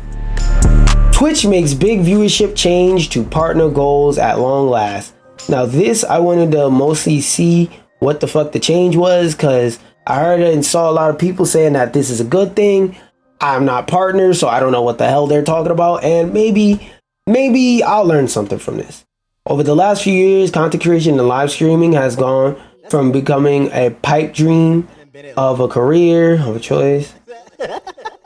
Twitch makes big viewership change to partner goals at long last. Now this, I wanted to mostly see what the fuck the change was, because I heard and saw a lot of people saying that this is a good thing. I'm not partners, so I don't know what the hell they're talking about, and maybe I'll learn something from this. Over the last few years, content creation and live streaming has gone from becoming a pipe dream of a career, of a choice,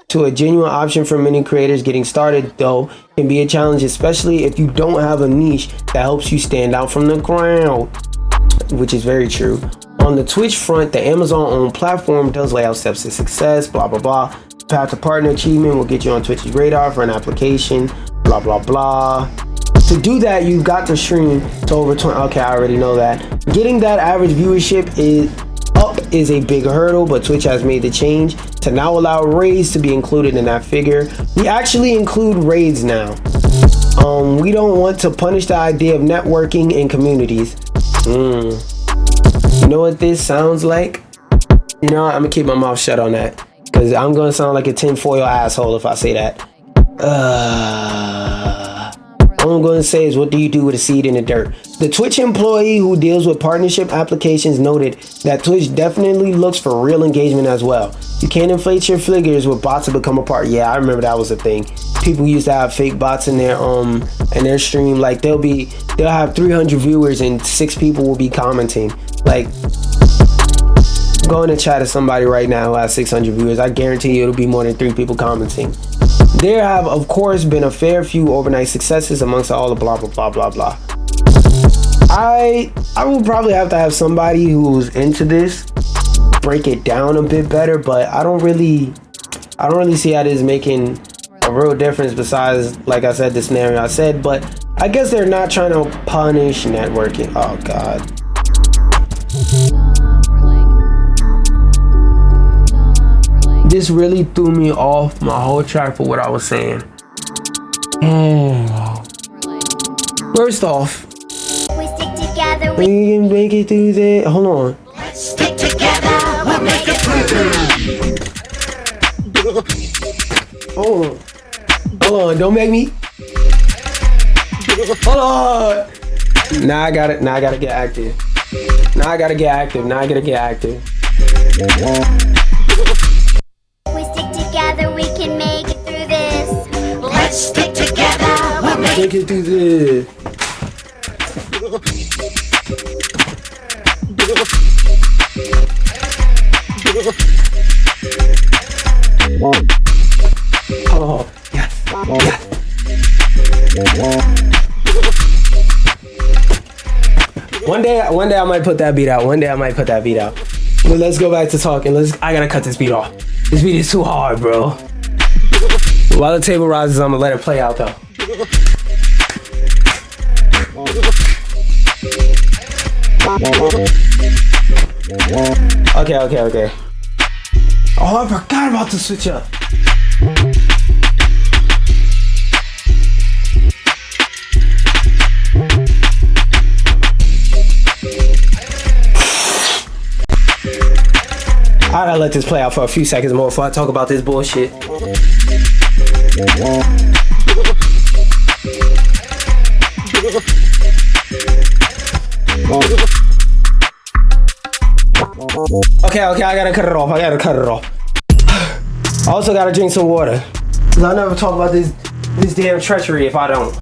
to a genuine option for many creators. Getting started, though, can be a challenge, especially if you don't have a niche that helps you stand out from the crowd, which is very true. On the Twitch front, the Amazon-owned platform does lay out steps to success, blah, blah, blah. Path to partner achievement will get you on Twitch's radar for an application, blah, blah, blah. To do that, you've got to stream to over 20. Okay, I already know that. Getting that average viewership is a big hurdle, but Twitch has made the change to now allow raids to be included in that figure. We actually include raids now. We don't want to punish the idea of networking in communities. You know what this sounds like? You know what? I'm gonna keep my mouth shut on that, because I'm gonna sound like a tinfoil asshole if I say that. All I'm gonna say is, what do you do with a seed in the dirt? The Twitch employee who deals with partnership applications noted that Twitch definitely looks for real engagement as well. You can't inflate your figures with bots to become a part. Yeah, I remember that was a thing. People used to have fake bots in their stream. Like they'll have 300 viewers and 6 people will be commenting. Like, go in the chat of somebody right now who has 600 viewers. I guarantee you it'll be more than 3 people commenting. There have, of course, been a fair few overnight successes amongst all the blah, blah, blah, blah, blah. I will probably have to have somebody who's into this break it down a bit better, but I don't really see how this is making a real difference besides, like I said, the scenario I said. But I guess they're not trying to punish networking. Oh, God. This really threw me off my whole track for what I was saying. First off, We stick together, we can make it through the. Hold on. stick together, we'll make it through. Hold on, don't make me. Hold on. Now I gotta get active. Now I gotta get active. We stick together, we can make it through this. Let's stick together, we'll make Make it through this. Oh, yes. Yes. One day I might put that beat out. But let's go back to talking. I gotta cut this beat off. This beat is too hard, bro. While the table rises, I'm gonna let it play out though. Okay. Oh, I forgot about the switch up. I gotta let this play out for a few seconds more before I talk about this bullshit. Okay, I gotta cut it off. I also gotta drink some water, cause I'll never talk about this damn treachery if I don't.